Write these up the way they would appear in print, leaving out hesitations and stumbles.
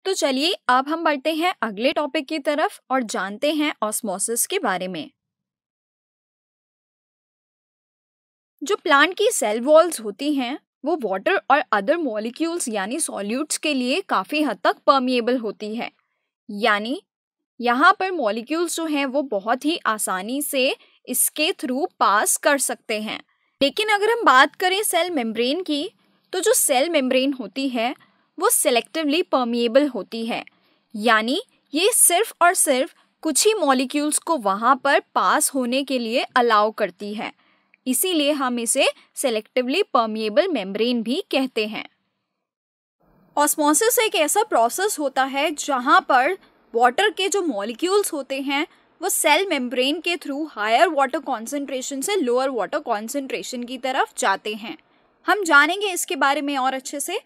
तो चलिए अब हम बढ़ते हैं अगले टॉपिक की तरफ और जानते हैं ऑस्मोसिस के बारे में। जो प्लांट की सेल वॉल्स होती हैं वो वाटर और अदर मॉलिक्यूल्स यानी सॉल्यूट्स के लिए काफ़ी हद तक परमिएबल होती है। यानी यहाँ पर मॉलिक्यूल्स जो हैं वो बहुत ही आसानी से इसके थ्रू पास कर सकते हैं। लेकिन अगर हम बात करें सेल मेम्ब्रेन की, तो जो सेल मेम्ब्रेन होती है वो सेलेक्टिवली परमिएबल होती है। यानी ये सिर्फ और सिर्फ कुछ ही मॉलिक्यूल्स को वहाँ पर पास होने के लिए अलाउ करती है। इसीलिए हम इसे सेलेक्टिवली परमिएबल मेम्ब्रेन भी कहते हैं। ऑस्मोसिस एक ऐसा प्रोसेस होता है जहाँ पर वाटर के जो मॉलिक्यूल्स होते हैं वो सेल मेम्ब्रेन के थ्रू हायर वाटर कॉन्सेंट्रेशन से लोअर वाटर कॉन्सेंट्रेशन की तरफ जाते हैं। हम जानेंगे इसके बारे में और अच्छे से।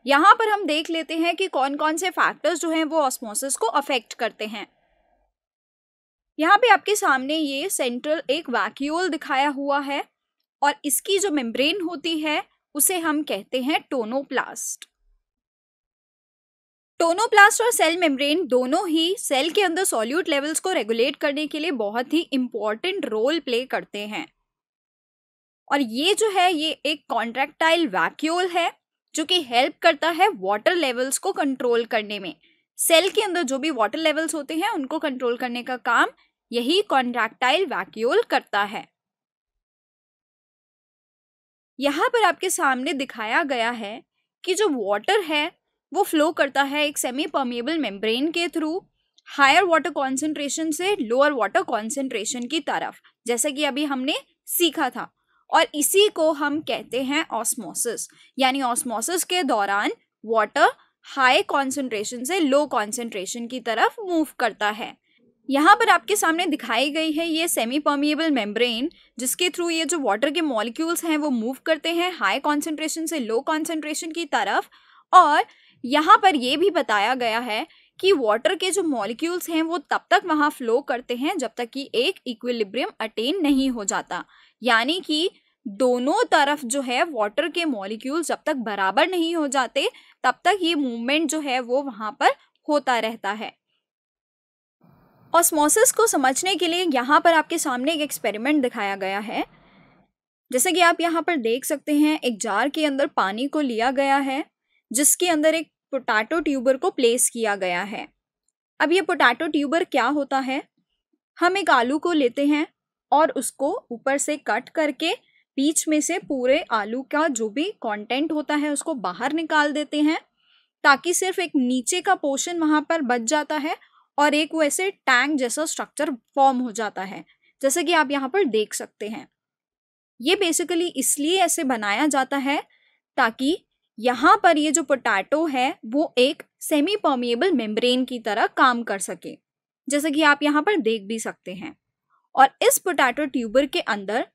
यहाँ पर हम देख लेते हैं कि कौन कौन से फैक्टर्स जो हैं वो ऑस्मोसिस को अफेक्ट करते हैं। यहाँ पे आपके सामने ये सेंट्रल एक वैक्यूल दिखाया हुआ है और इसकी जो मेम्ब्रेन होती है उसे हम कहते हैं टोनोप्लास्ट। टोनोप्लास्ट और सेल मेम्ब्रेन दोनों ही सेल के अंदर सॉल्यूट लेवल्स को रेगुलेट करने के लिए बहुत ही इंपॉर्टेंट रोल प्ले करते हैं। और ये जो है ये एक कॉन्ट्रैक्टाइल वैक्यूल है जो कि हेल्प करता है वाटर लेवल्स को कंट्रोल करने में। सेल के अंदर जो भी वाटर लेवल्स होते हैं उनको कंट्रोल करने का काम यही कॉन्ट्रैक्टाइल वैक्यूल करता है। यहाँ पर आपके सामने दिखाया गया है कि जो वाटर है वो फ्लो करता है एक सेमी परमिएबल मेम्ब्रेन के थ्रू हायर वाटर कॉन्सेंट्रेशन से लोअर वाटर कॉन्सेंट्रेशन की तरफ, जैसे कि अभी हमने सीखा था। और इसी को हम कहते हैं ऑस्मोसिस। यानी ऑस्मोसिस के दौरान वाटर हाई कॉन्सेंट्रेशन से लो कॉन्सेंट्रेशन की तरफ मूव करता है। यहाँ पर आपके सामने दिखाई गई है ये सेमी परमिएबल मेम्ब्रेन जिसके थ्रू ये जो वाटर के मॉलिक्यूल्स हैं वो मूव करते हैं हाई कॉन्सेंट्रेशन से लो कॉन्सेंट्रेशन की तरफ। और यहाँ पर ये भी बताया गया है कि वाटर के जो मॉलिक्यूल्स हैं वो तब तक वहाँ फ्लो करते हैं जब तक कि एक इक्विलिब्रियम अटेन नहीं हो जाता। यानी कि दोनों तरफ जो है वाटर के मॉलिक्यूल्स जब तक बराबर नहीं हो जाते तब तक ये मूवमेंट जो है वो वहाँ पर होता रहता है। ऑस्मोसिस को समझने के लिए यहाँ पर आपके सामने एक एक्सपेरिमेंट दिखाया गया है। जैसे कि आप यहाँ पर देख सकते हैं एक जार के अंदर पानी को लिया गया है जिसके अंदर एक पोटैटो ट्यूबर को प्लेस किया गया है। अब ये पोटैटो ट्यूबर क्या होता है, हम एक आलू को लेते हैं और उसको ऊपर से कट करके बीच में से पूरे आलू का जो भी कंटेंट होता है उसको बाहर निकाल देते हैं ताकि सिर्फ एक नीचे का पोर्शन वहाँ पर बच जाता है और एक वैसे टैंक जैसा स्ट्रक्चर फॉर्म हो जाता है, जैसे कि आप यहाँ पर देख सकते हैं। ये बेसिकली इसलिए ऐसे बनाया जाता है ताकि यहाँ पर ये जो पोटैटो है वो एक सेमी परमिएबल मेम्ब्रेन की तरह काम कर सके, जैसे कि आप यहाँ पर देख भी सकते हैं। और इस पोटैटो ट्यूबर के अंदर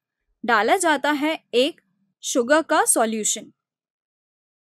डाला जाता है एक शुगर का सॉल्यूशन।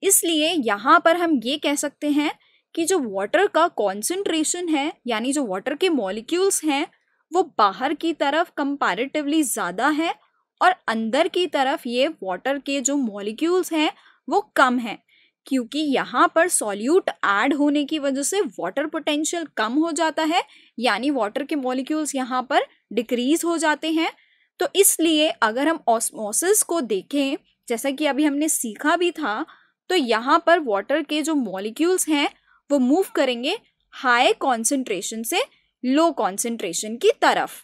इसलिए यहाँ पर हम ये कह सकते हैं कि जो वाटर का कॉन्सेंट्रेशन है यानी जो वाटर के मॉलिक्यूल्स हैं वो बाहर की तरफ कंपैरेटिवली ज़्यादा है और अंदर की तरफ ये वाटर के जो मॉलिक्यूल्स हैं वो कम है, क्योंकि यहाँ पर सॉल्यूट ऐड होने की वजह से वाटर पोटेंशियल कम हो जाता है। यानी वाटर के मॉलिक्यूल्स यहाँ पर डिक्रीज हो जाते हैं। तो इसलिए अगर हम ऑस्मोसिस को देखें जैसा कि अभी हमने सीखा भी था, तो यहाँ पर वाटर के जो मॉलिक्यूल्स हैं वो मूव करेंगे हाई कॉन्सेंट्रेशन से लो कॉन्सेंट्रेशन की तरफ।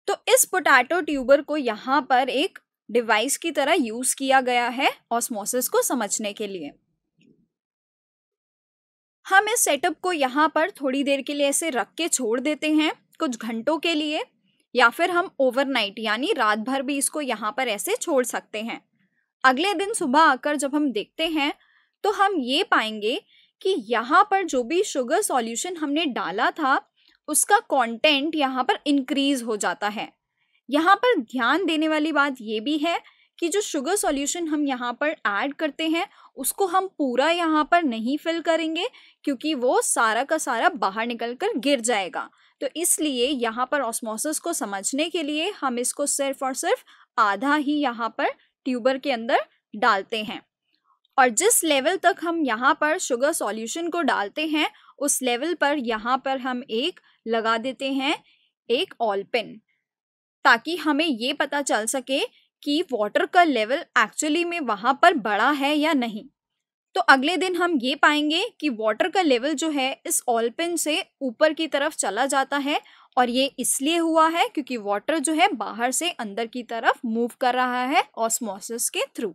तो इस पोटैटो ट्यूबर को यहाँ पर एक डिवाइस की तरह यूज किया गया है ऑस्मोसिस को समझने के लिए। हम इस सेटअप को यहाँ पर थोड़ी देर के लिए ऐसे रख के छोड़ देते हैं कुछ घंटों के लिए, या फिर हम ओवरनाइट यानी रात भर भी इसको यहाँ पर ऐसे छोड़ सकते हैं। अगले दिन सुबह आकर जब हम देखते हैं तो हम ये पाएंगे कि यहाँ पर जो भी शुगर सॉल्यूशन हमने डाला था उसका कंटेंट यहाँ पर इंक्रीज हो जाता है। यहाँ पर ध्यान देने वाली बात ये भी है कि जो शुगर सॉल्यूशन हम यहाँ पर ऐड करते हैं उसको हम पूरा यहाँ पर नहीं फिल करेंगे क्योंकि वो सारा का सारा बाहर निकल कर गिर जाएगा। तो इसलिए यहाँ पर ऑस्मोसिस को समझने के लिए हम इसको सिर्फ और सिर्फ आधा ही यहाँ पर ट्यूबर के अंदर डालते हैं। और जिस लेवल तक हम यहाँ पर शुगर सॉल्यूशन को डालते हैं उस लेवल पर यहाँ पर हम एक लगा देते हैं एक ऑल पिन, ताकि हमें ये पता चल सके कि वाटर का लेवल एक्चुअली में वहाँ पर बढ़ा है या नहीं। तो अगले दिन हम ये पाएंगे कि वाटर का लेवल जो है इस ऑल पिन से ऊपर की तरफ चला जाता है, और ये इसलिए हुआ है क्योंकि वाटर जो है बाहर से अंदर की तरफ मूव कर रहा है ऑस्मोसिस के थ्रू।